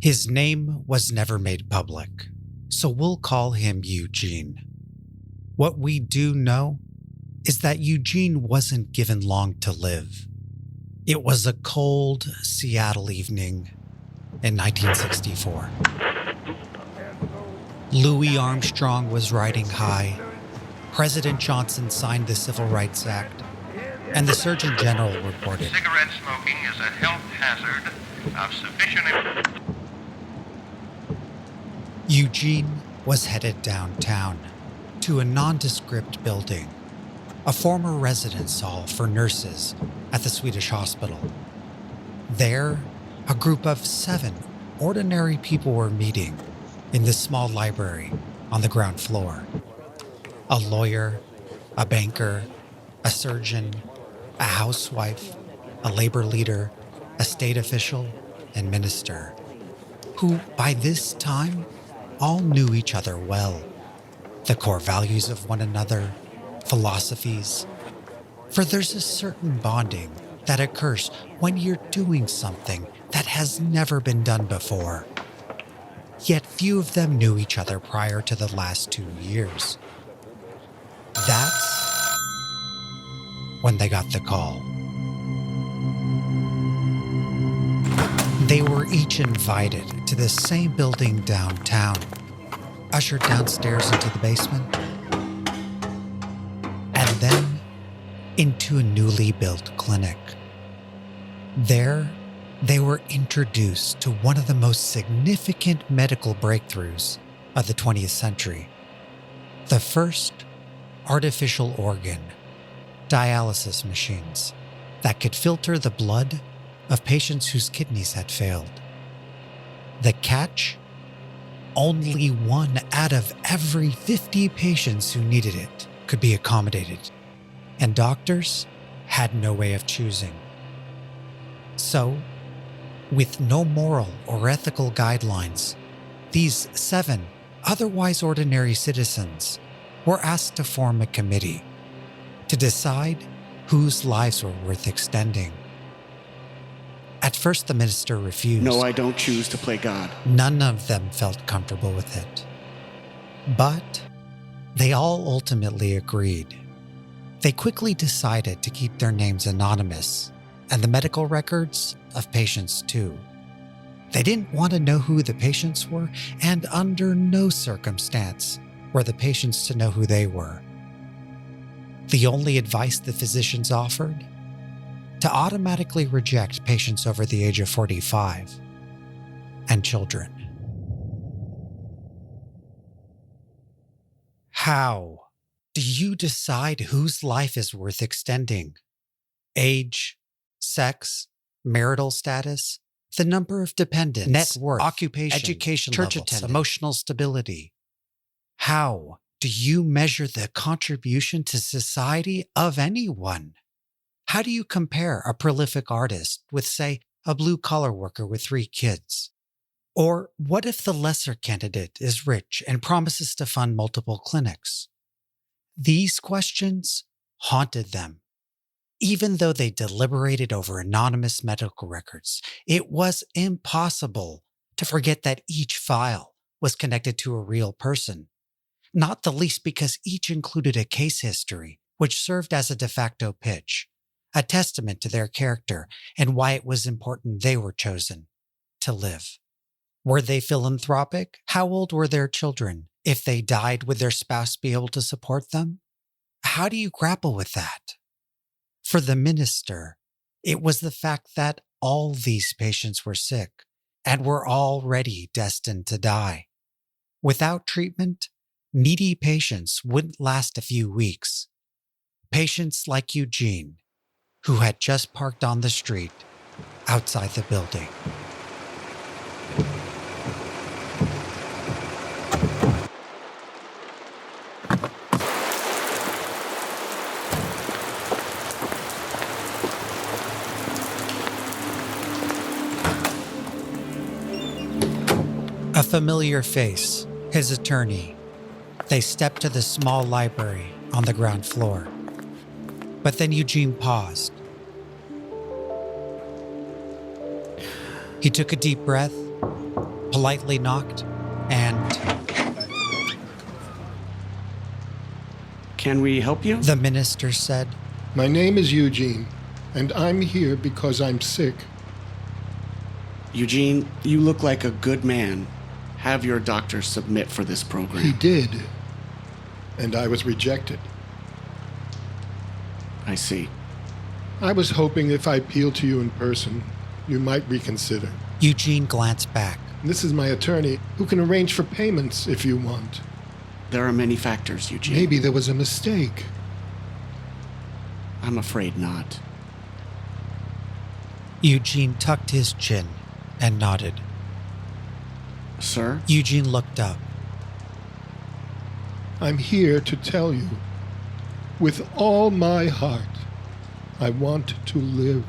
His name was never made public, so we'll call him Eugene. What we do know is that Eugene wasn't given long to live. It was a cold Seattle evening in 1964. Louis Armstrong was riding high. President Johnson signed the Civil Rights Act, and the Surgeon General reported, "Cigarette smoking is a health hazard of sufficient..." Eugene was headed downtown to a nondescript building, a former residence hall for nurses at the Swedish hospital. There, a group of 7 ordinary people were meeting in this small library on the ground floor. A lawyer, a banker, a surgeon, a housewife, a labor leader, a state official, and minister, who by this time all knew each other well, the core values of one another, philosophies. For there's a certain bonding that occurs when you're doing something that has never been done before. Yet few of them knew each other prior to the last 2 years. That's when they got the call. They were each invited to the same building downtown, ushered downstairs into the basement, and then into a newly built clinic. There, they were introduced to one of the most significant medical breakthroughs of the 20th century, the first artificial organ, dialysis machines that could filter the blood of patients whose kidneys had failed. The catch? Only 1 out of every 50 patients who needed it could be accommodated, and doctors had no way of choosing. So, with no moral or ethical guidelines, these 7 otherwise ordinary citizens were asked to form a committee to decide whose lives were worth extending. At first, the minister refused. "No, I don't choose to play God." None of them felt comfortable with it. But they all ultimately agreed. They quickly decided to keep their names anonymous and the medical records of patients too. They didn't want to know who the patients were, and under no circumstance were the patients to know who they were. The only advice the physicians offered? To automatically reject patients over the age of 45 and children. How do you decide whose life is worth extending? Age, sex, marital status, the number of dependents, net worth, occupation, education church levels, attendance, emotional stability. How do you measure the contribution to society of anyone? How do you compare a prolific artist with, say, a blue-collar worker with 3 kids? Or what if the lesser candidate is rich and promises to fund multiple clinics? These questions haunted them. Even though they deliberated over anonymous medical records, it was impossible to forget that each file was connected to a real person, not the least because each included a case history, which served as a de facto pitch, a testament to their character and why it was important they were chosen to live. Were they philanthropic? How old were their children? If they died, would their spouse be able to support them? How do you grapple with that? For the minister, it was the fact that all these patients were sick and were already destined to die. Without treatment, needy patients wouldn't last a few weeks. Patients like Eugene, who had just parked on the street outside the building. A familiar face, his attorney. They stepped to the small library on the ground floor. But then Eugene paused. He took a deep breath politely knocked, and Can we help you? the minister said, My name is Eugene, and I'm here because I'm sick. Eugene, you look like a good man. Have your doctor submit for this program. He did, and I was rejected. I see. I was hoping if I appealed to you in person, you might reconsider. Eugene glanced back. This is my attorney, who can arrange for payments if you want. There are many factors, Eugene. Maybe there was a mistake. I'm afraid not. Eugene tucked his chin and nodded. Sir? Eugene looked up. I'm here to tell you, with all my heart, I want to live.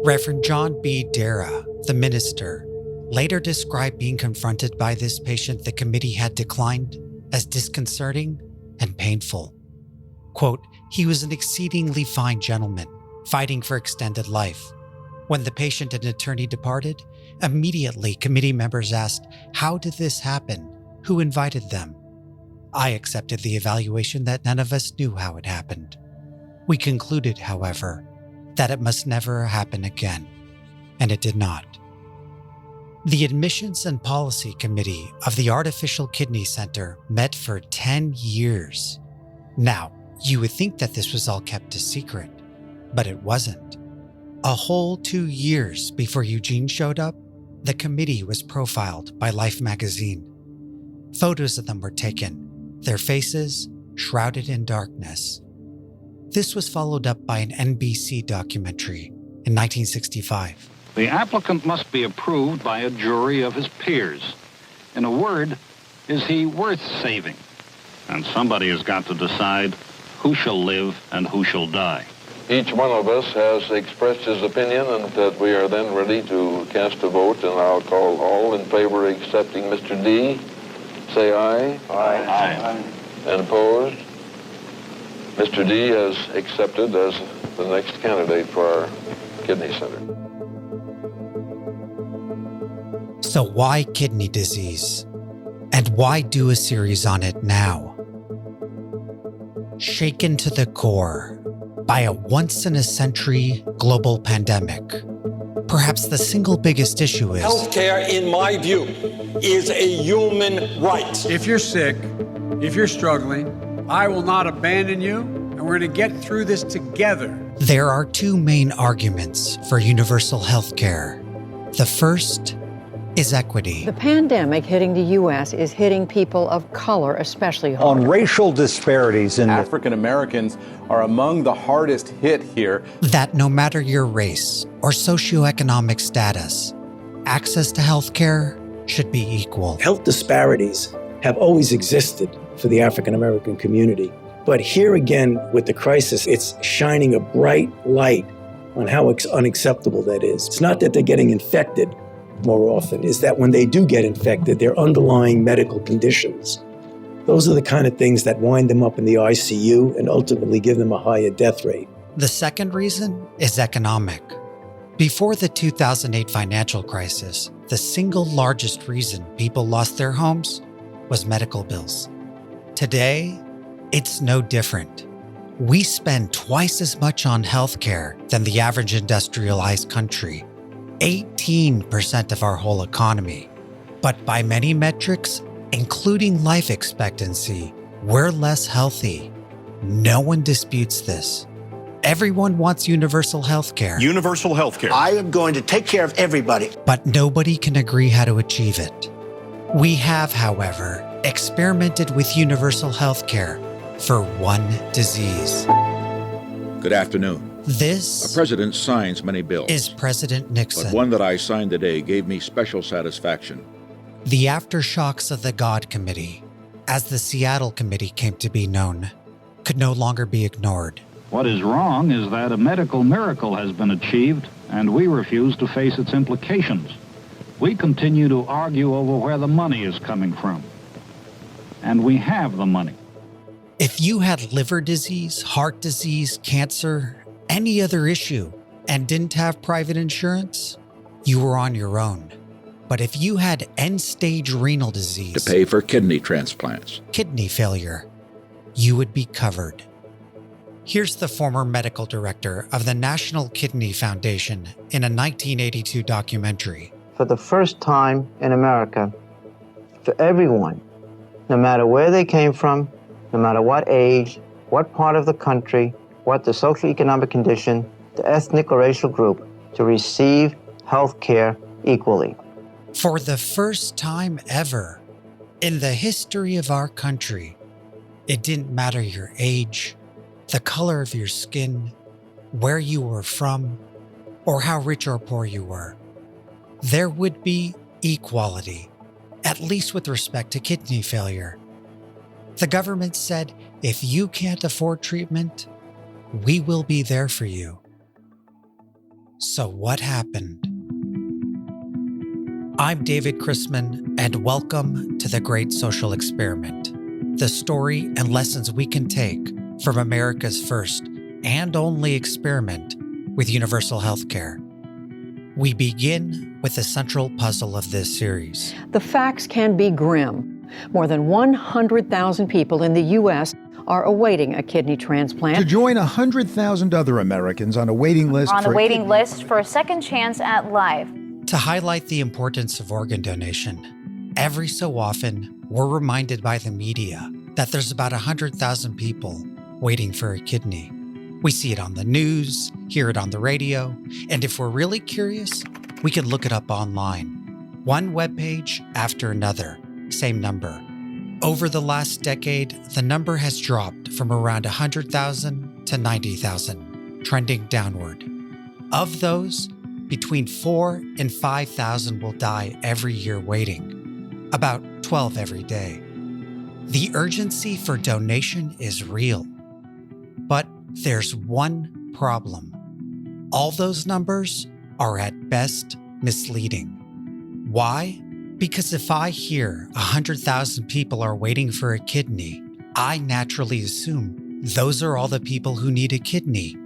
Reverend John B. Dara, the minister, later described being confronted by this patient the committee had declined as disconcerting and painful. Quote, he was an exceedingly fine gentleman, fighting for extended life. When the patient and attorney departed, immediately committee members asked, how did this happen? Who invited them? I accepted the evaluation that none of us knew how it happened. We concluded, however, that it must never happen again, and it did not. The Admissions and Policy Committee of the Artificial Kidney Center met for 10 years. Now, you would think that this was all kept a secret, but it wasn't. A whole 2 years before Eugene showed up, the committee was profiled by Life magazine. Photos of them were taken, their faces shrouded in darkness. This was followed up by an NBC documentary in 1965. The applicant must be approved by a jury of his peers. In a word, is he worth saving? And somebody has got to decide who shall live and who shall die. Each one of us has expressed his opinion, and that we are then ready to cast a vote, and I'll call all in favor of accepting Mr. D. Say aye. Aye. Aye. And opposed? Mr. D is accepted as the next candidate for our kidney center. So why kidney disease? And why do a series on it now? Shaken to the core by a once-in-a-century global pandemic, perhaps the single biggest issue is healthcare, in my view, is a human right. If you're sick, if you're struggling, I will not abandon you, and we're going to get through this together. there are two main arguments for universal health care. The first is equity. The pandemic hitting the U.S. is hitting people of color especially hard. On racial disparities in African Americans are among the hardest hit here. That no matter your race or socioeconomic status, access to health care should be equal. Health disparities have always existed for the African American community. But here again, with the crisis, it's shining a bright light on how unacceptable that is. It's not that they're getting infected more often, is that when they do get infected, their underlying medical conditions, those are the kind of things that wind them up in the ICU and ultimately give them a higher death rate. The second reason is economic. Before the 2008 financial crisis, the single largest reason people lost their homes was medical bills. Today, it's no different. We spend twice as much on healthcare than the average industrialized country, 18% of our whole economy. But by many metrics, including life expectancy, we're less healthy. No one disputes this. Everyone wants universal health care. Universal health care. I am going to take care of everybody. But nobody can agree how to achieve it. We have, however, experimented with universal health care for one disease. Good afternoon. This A president signs many bills. Is President Nixon. But one that I signed today gave me special satisfaction. The aftershocks of the God Committee, as the Seattle Committee came to be known, could no longer be ignored. What is wrong is that a medical miracle has been achieved, and we refuse to face its implications. We continue to argue over where the money is coming from. And we have the money. If you had liver disease, heart disease, cancer, any other issue, and didn't have private insurance, you were on your own. But if you had end-stage renal disease, to pay for kidney transplants, kidney failure, you would be covered. Here's the former medical director of the National Kidney Foundation in a 1982 documentary. For the first time in America, for everyone, no matter where they came from, no matter what age, what part of the country, what the socioeconomic condition, the ethnic or racial group, to receive health care equally. For the first time ever in the history of our country, it didn't matter your age, the color of your skin, where you were from, or how rich or poor you were. There would be equality, at least with respect to kidney failure. The government said, if you can't afford treatment, we will be there for you. So what happened? I'm David Chrisman, and welcome to The Great Social Experiment, the story and lessons we can take from America's first and only experiment with universal health care. We begin with the central puzzle of this series. The facts can be grim. More than 100,000 people in the U.S. are awaiting a kidney transplant. To join 100,000 other Americans on a waiting list for a second chance at life. To highlight the importance of organ donation, every so often we're reminded by the media that there's about 100,000 people waiting for a kidney. We see it on the news, hear it on the radio, and if we're really curious, we can look it up online. One webpage after another, same number. Over the last decade, the number has dropped from around 100,000 to 90,000, trending downward. Of those, between 4,000 and 5,000 will die every year waiting, about 12 every day. The urgency for donation is real. But there's one problem. All those numbers are at best misleading. Why? Because if I hear 100,000 people are waiting for a kidney, I naturally assume those are all the people who need a kidney.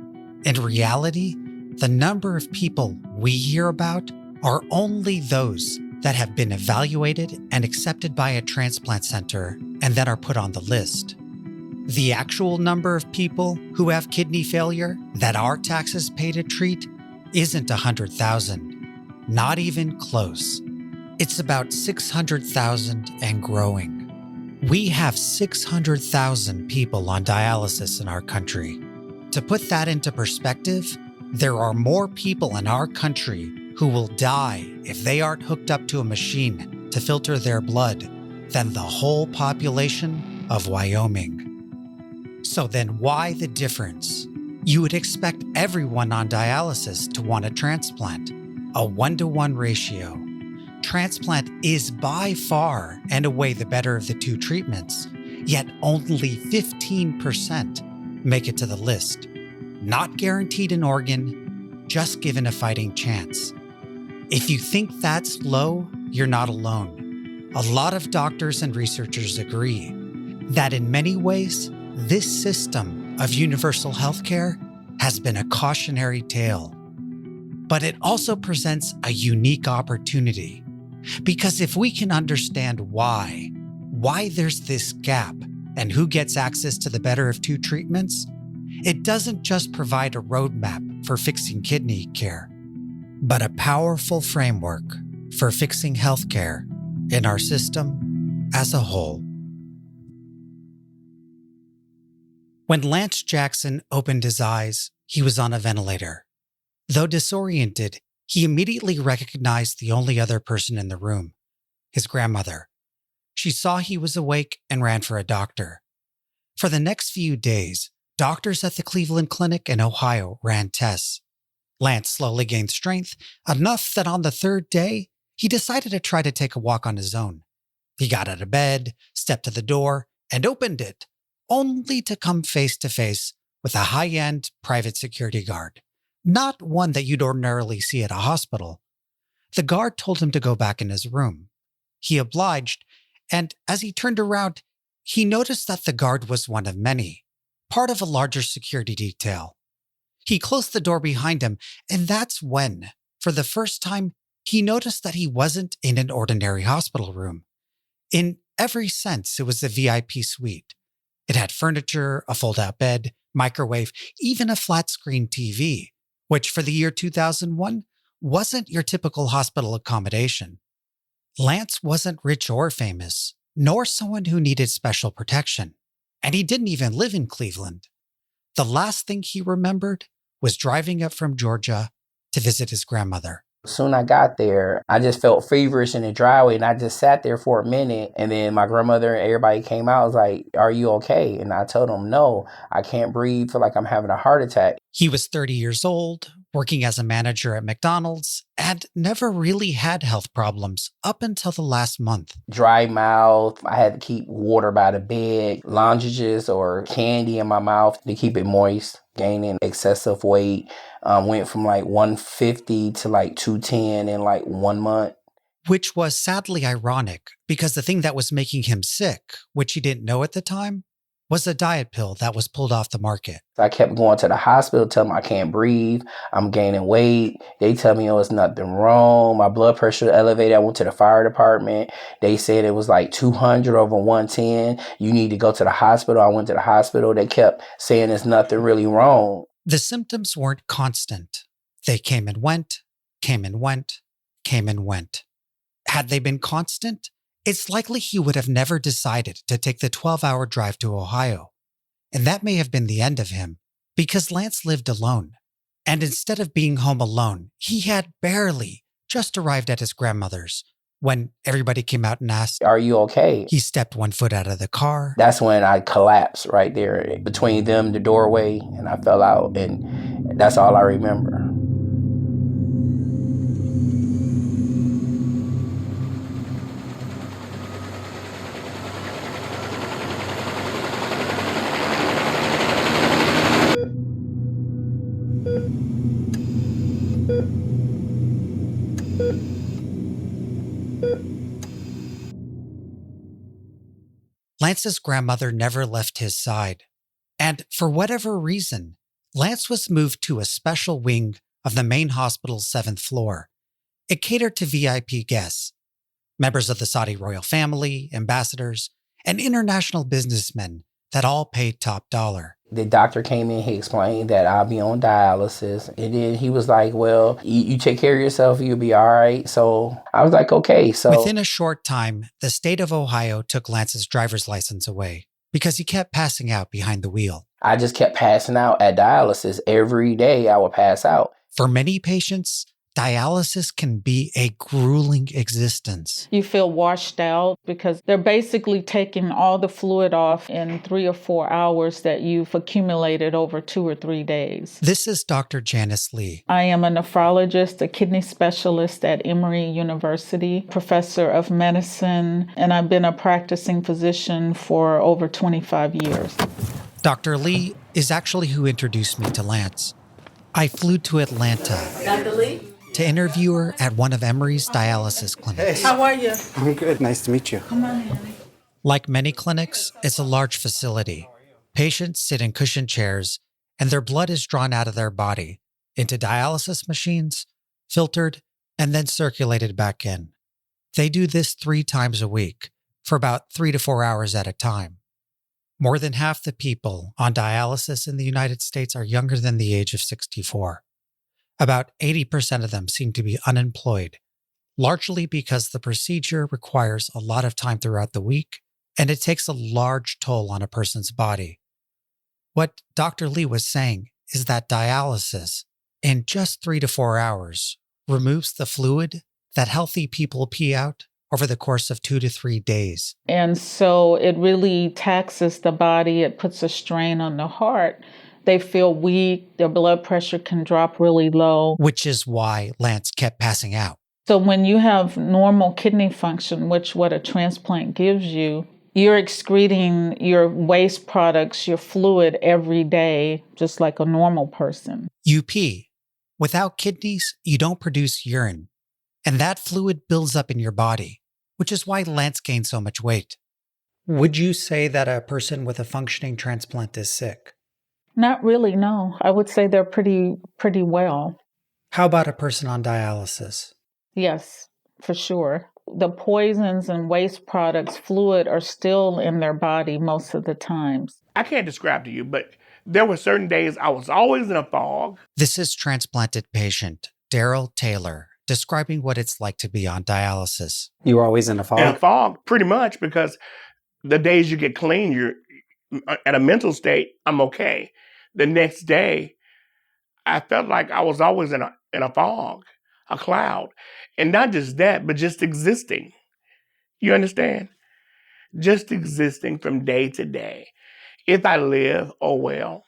In reality, the number of people we hear about are only those that have been evaluated and accepted by a transplant center and then are put on the list. The actual number of people who have kidney failure that our taxes pay to treat isn't 100,000, not even close. It's about 600,000 and growing. We have 600,000 people on dialysis in our country. To put that into perspective, there are more people in our country who will die if they aren't hooked up to a machine to filter their blood than the whole population of Wyoming. So then why the difference? You would expect everyone on dialysis to want a transplant, a 1-to-1 ratio. Transplant is by far and away the better of the two treatments, yet only 15% make it to the list. Not guaranteed an organ, just given a fighting chance. If you think that's low, you're not alone. A lot of doctors and researchers agree that in many ways, this system of universal healthcare has been a cautionary tale. But it also presents a unique opportunity. Because if we can understand why there's this gap and who gets access to the better of two treatments, it doesn't just provide a roadmap for fixing kidney care, but a powerful framework for fixing healthcare in our system as a whole. When Lance Jackson opened his eyes, he was on a ventilator. Though disoriented, he immediately recognized the only other person in the room, his grandmother. She saw he was awake and ran for a doctor. For the next few days, doctors at the Cleveland Clinic in Ohio ran tests. Lance slowly gained strength, enough that on the third day, he decided to try to take a walk on his own. He got out of bed, stepped to the door, and opened it, only to come face to face with a high-end private security guard. Not one that you'd ordinarily see at a hospital. The guard told him to go back in his room. He obliged, and as he turned around, he noticed that the guard was one of many, part of a larger security detail. He closed the door behind him, and that's when, for the first time, he noticed that he wasn't in an ordinary hospital room. In every sense, it was a VIP suite. It had furniture, a fold-out bed, microwave, even a flat-screen TV, which for the year 2001 wasn't your typical hospital accommodation. Lance wasn't rich or famous, nor someone who needed special protection, and he didn't even live in Cleveland. The last thing he remembered was driving up from Georgia to visit his grandmother. Soon I got there, I just felt feverish in the driveway, and I just sat there for a minute, and then my grandmother and everybody came out. I was like, "Are you okay?" And I told them, "No, I can't breathe, feel like I'm having a heart attack." He was 30 years old, working as a manager at McDonald's, and never really had health problems up until the last month. Dry mouth, I had to keep water by the bed, lozenges or candy in my mouth to keep it moist. Gaining excessive weight, went from like 150 to like 210 in like 1 month. Which was sadly ironic, because the thing that was making him sick, which he didn't know at the time, was a diet pill that was pulled off the market. I kept going to the hospital, telling them I can't breathe, I'm gaining weight. They tell me, oh, it's nothing wrong. My blood pressure elevated. I went to the fire department. They said it was like 200 over 110. You need to go to the hospital. I went to the hospital. They kept saying there's nothing really wrong. The symptoms weren't constant. They came and went, came and went, came and went. Had they been constant, it's likely he would have never decided to take the 12-hour drive to Ohio. And that may have been the end of him, because Lance lived alone. And instead of being home alone, he had barely just arrived at his grandmother's. When everybody came out and asked, "Are you okay?" he stepped one foot out of the car. That's when I collapsed right there between them, the doorway, and I fell out. And that's all I remember. Lance's grandmother never left his side. And for whatever reason, Lance was moved to a special wing of the main hospital's 7th floor. It catered to VIP guests, members of the Saudi royal family, ambassadors, and international businessmen that all paid top dollar. The doctor came in, he explained that I'll be on dialysis. And then he was like, well, you take care of yourself, you'll be all right. So I was like, okay. So within a short time, the state of Ohio took Lance's driver's license away because he kept passing out behind the wheel. I just kept passing out at dialysis. Every day I would pass out. For many patients, dialysis can be a grueling existence. You feel washed out because they're basically taking all the fluid off in 3 or 4 hours that you've accumulated over 2 or 3 days. This is Dr. Janice Lee. I am a nephrologist, a kidney specialist at Emory University, professor of medicine, and I've been a practicing physician for over 25 years. Dr. Lee is actually who introduced me to Lance. I flew to Atlanta. Dr. Lee? To interview her at one of Emory's dialysis clinics. How are you? I'm good. Nice to meet you. Come on, honey. Like many clinics, it's a large facility. Patients sit in cushioned chairs, and their blood is drawn out of their body into dialysis machines, filtered, and then circulated back in. They do this 3 times a week for about 3 to 4 hours at a time. More than half the people on dialysis in the United States are younger than the age of 64. About 80% of them seem to be unemployed, largely because the procedure requires a lot of time throughout the week, and it takes a large toll on a person's body. What Dr. Lee was saying is that dialysis, in just 3 to 4 hours, removes the fluid that healthy people pee out over the course of 2 to 3 days. And so it really taxes the body. It puts a strain on the heart. They feel weak, their blood pressure can drop really low. Which is why Lance kept passing out. So when you have normal kidney function, which what a transplant gives you, you're excreting your waste products, your fluid every day, just like a normal person. You pee. Without kidneys, you don't produce urine. And that fluid builds up in your body, which is why Lance gained so much weight. Would you say that a person with a functioning transplant is sick? Not really, no. I would say they're pretty well. How about a person on dialysis? Yes, for sure. The poisons and waste products, fluid, are still in their body most of the times. I can't describe to you, but there were certain days I was always in a fog. This is transplanted patient Daryl Taylor describing what it's like to be on dialysis. You were always in a fog? In a fog, pretty much, because the days you get clean, you're at a mental state, I'm okay. The next day, I felt like I was always in a fog, a cloud. And not just that, but just existing. You understand? Just existing from day to day. If I live, oh well.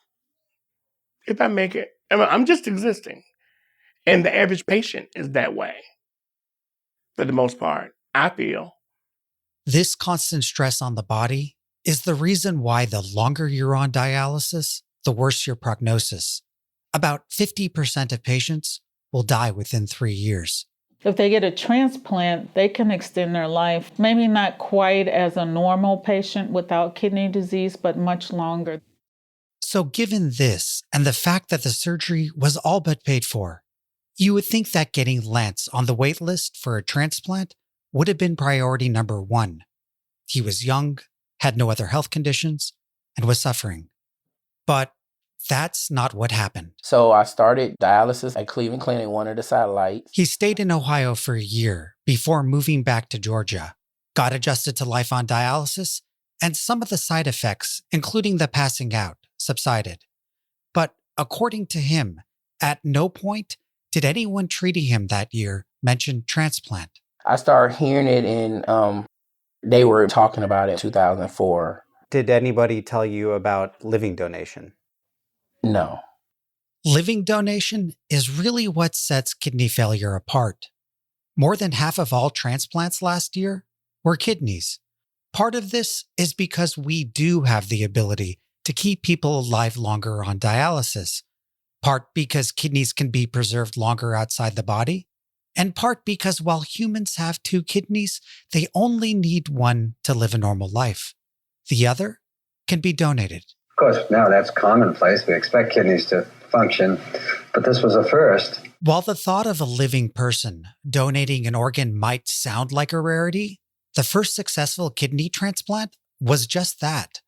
If I make it, I'm just existing. And the average patient is that way. For the most part, I feel. This constant stress on the body is the reason why the longer you're on dialysis, the worse your prognosis. About 50% of patients will die within 3 years. If they get a transplant, they can extend their life, maybe not quite as a normal patient without kidney disease, but much longer. So given this, and the fact that the surgery was all but paid for, you would think that getting Lance on the wait list for a transplant would have been priority number 1. He was young, had no other health conditions, and was suffering. But that's not what happened. So I started dialysis at Cleveland Clinic, one of the satellites. He stayed in Ohio for a year before moving back to Georgia, got adjusted to life on dialysis, and some of the side effects, including the passing out, subsided. But according to him, at no point did anyone treating him that year mention transplant. I started hearing it in, they were talking about it in 2004. Did anybody tell you about living donation? No. Living donation is really what sets kidney failure apart. More than half of all transplants last year were kidneys. Part of this is because we do have the ability to keep people alive longer on dialysis, part because kidneys can be preserved longer outside the body, and part because while humans have 2 kidneys, they only need one to live a normal life. The other can be donated. Of course, now that's commonplace. We expect kidneys to function, but this was a first. While the thought of a living person donating an organ might sound like a rarity, the first successful kidney transplant was just that.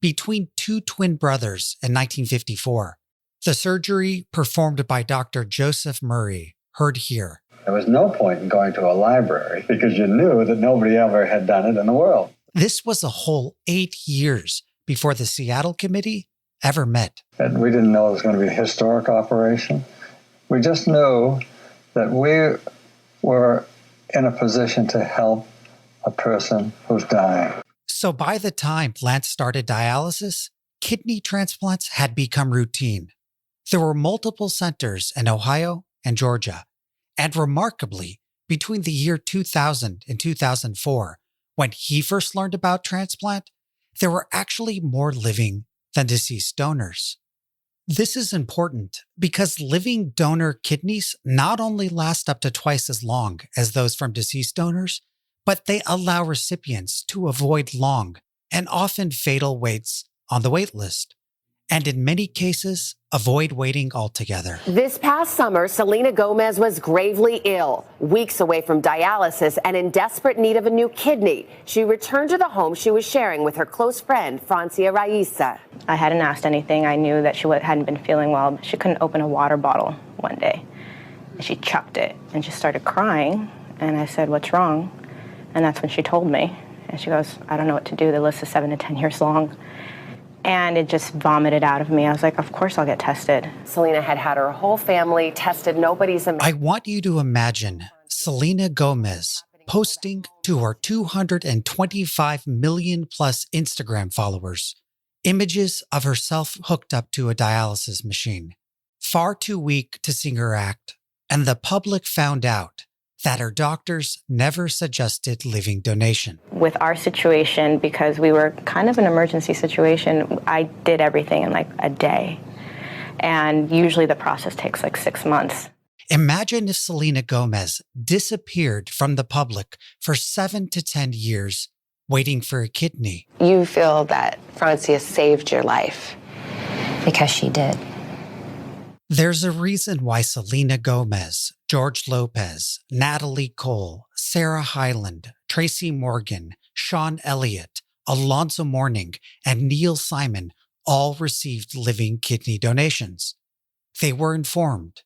Between 2 twin brothers in 1954, the surgery performed by Dr. Joseph Murray, heard here. There was no point in going to a library because you knew that nobody ever had done it in the world. This was a whole 8 years before the Seattle Committee ever met. And we didn't know it was going to be a historic operation. We just knew that we were in a position to help a person who's dying. So by the time Lance started dialysis, kidney transplants had become routine. There were multiple centers in Ohio and Georgia. And remarkably, between the year 2000 and 2004, when he first learned about transplant, there were actually more living than deceased donors. This is important because living donor kidneys not only last up to twice as long as those from deceased donors, but they allow recipients to avoid long and often fatal waits on the wait list, and in many cases, avoid waiting altogether. This past summer, Selena Gomez was gravely ill, weeks away from dialysis and in desperate need of a new kidney. She returned to the home she was sharing with her close friend, Francia Raisa. I hadn't asked anything. I knew that she hadn't been feeling well. She couldn't open a water bottle one day. She chucked it and she started crying. And I said, "What's wrong?" And that's when she told me. And she goes, "I don't know what to do. The list is 7 to 10 years long." And it just vomited out of me. I was like, of course I'll get tested. Selena had her whole family tested. Nobody's... I want you to imagine Selena Gomez posting to her 225 million plus Instagram followers images of herself hooked up to a dialysis machine. Far too weak to sing or act, and the public found out that her doctors never suggested living donation. With our situation, because we were kind of an emergency situation, I did everything in like a day. And usually the process takes like 6 months. Imagine if Selena Gomez disappeared from the public for 7 to 10 years waiting for a kidney. You feel that Francia saved your life. Because she did. There's a reason why Selena Gomez, George Lopez, Natalie Cole, Sarah Hyland, Tracy Morgan, Sean Elliott, Alonzo Mourning, and Neil Simon all received living kidney donations. They were informed.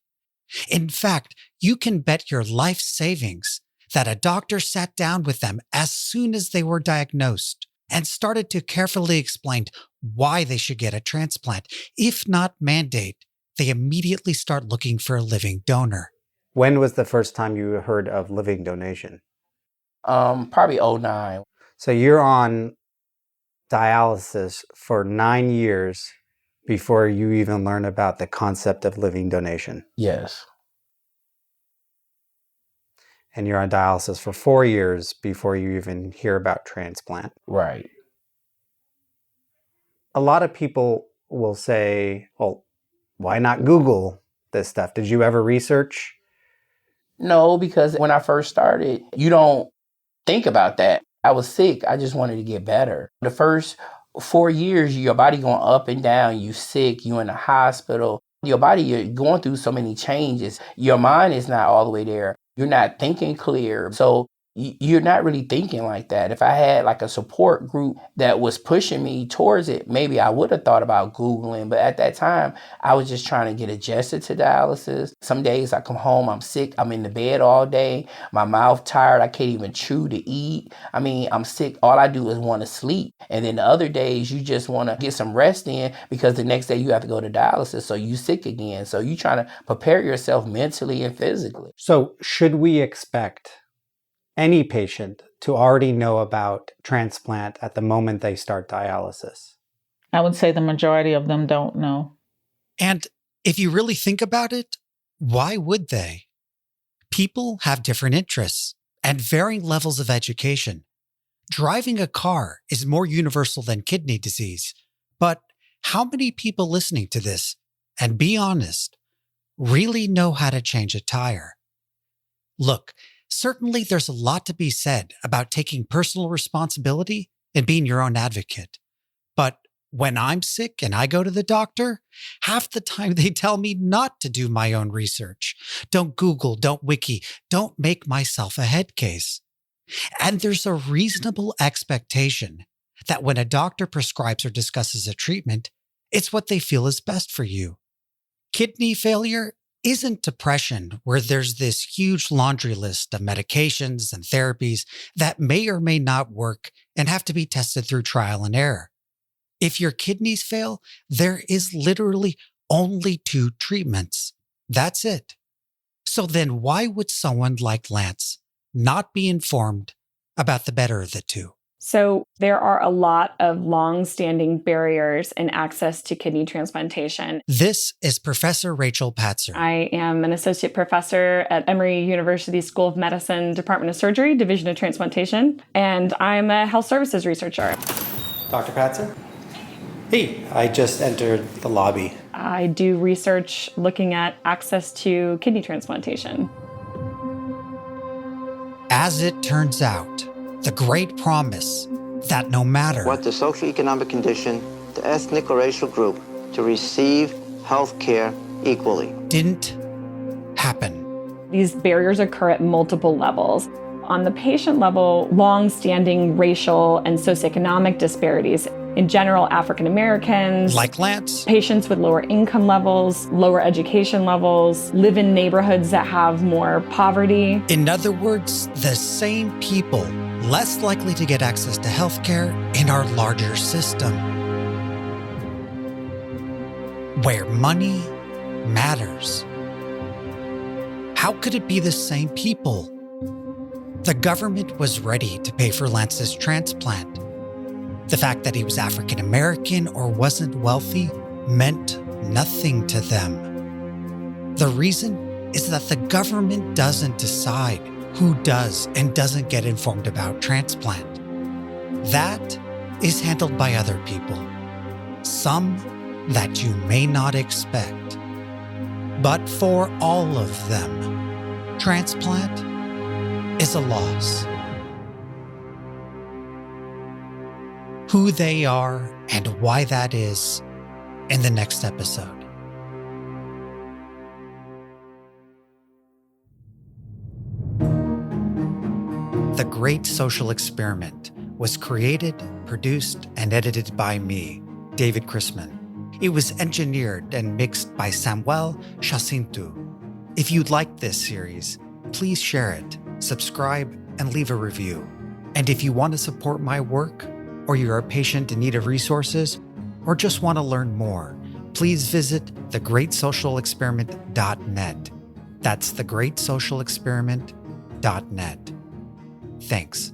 In fact, you can bet your life savings that a doctor sat down with them as soon as they were diagnosed and started to carefully explain why they should get a transplant. If not mandate, they immediately start looking for a living donor. When was the first time you heard of living donation? Probably 2009. So you're on dialysis for 9 years before you even learn about the concept of living donation. Yes. And you're on dialysis for 4 years before you even hear about transplant. Right. A lot of people will say, well, why not Google this stuff? Did you ever research? No, because when I first started, you don't think about that. I was sick. I just wanted to get better. The first 4 years, your body going up and down. You sick. You in the hospital. Your body, you're going through so many changes. Your mind is not all the way there. You're not thinking clear. So you're not really thinking like that. If I had like a support group that was pushing me towards it, maybe I would have thought about Googling. But at that time, I was just trying to get adjusted to dialysis. Some days I come home, I'm sick. I'm in the bed all day. My mouth tired. I can't even chew to eat. I mean, I'm sick. All I do is want to sleep. And then the other days, you just want to get some rest in because the next day you have to go to dialysis. So you sick again. So you're trying to prepare yourself mentally and physically. So should we expect any patient to already know about transplant at the moment they start dialysis? I would say the majority of them don't know. And if you really think about it, why would they? People have different interests and varying levels of education. Driving a car is more universal than kidney disease. But how many people listening to this, and be honest, really know how to change a tire? Look, certainly there's a lot to be said about taking personal responsibility and being your own advocate. But when I'm sick and I go to the doctor, half the time they tell me not to do my own research. Don't Google, don't Wiki, don't make myself a head case. And there's a reasonable expectation that when a doctor prescribes or discusses a treatment, it's what they feel is best for you. Kidney failure isn't depression, where there's this huge laundry list of medications and therapies that may or may not work and have to be tested through trial and error. If your kidneys fail, there is literally only 2 treatments. That's it. So then why would someone like Lance not be informed about the better of the 2? So there are a lot of long-standing barriers in access to kidney transplantation. This is Professor Rachel Patzer. I am an associate professor at Emory University School of Medicine, Department of Surgery, Division of Transplantation, and I'm a health services researcher. Dr. Patzer? Hey, I just entered the lobby. I do research looking at access to kidney transplantation. As it turns out, the great promise that no matter what the socioeconomic condition, the ethnic or racial group, to receive health care equally didn't happen. These barriers occur at multiple levels. On the patient level, long-standing racial and socioeconomic disparities. In general, African Americans, like Lance, patients with lower income levels, lower education levels, live in neighborhoods that have more poverty. In other words, the same people less likely to get access to healthcare in our larger system, where money matters. How could it be the same people? The government was ready to pay for Lance's transplant. The fact that he was African American or wasn't wealthy meant nothing to them. The reason is that the government doesn't decide who does and doesn't get informed about transplant. That is handled by other people, some that you may not expect. But for all of them, transplant is a loss. who they are and why that is in the next episode. The Great Social Experiment was created, produced, and edited by me, David Chrisman. It was engineered and mixed by Samuel Jacinto. If you liked this series, please share it, subscribe, and leave a review. And if you want to support my work, or you're a patient in need of resources, or just want to learn more, please visit thegreatsocialexperiment.net. That's thegreatsocialexperiment.net. Thanks.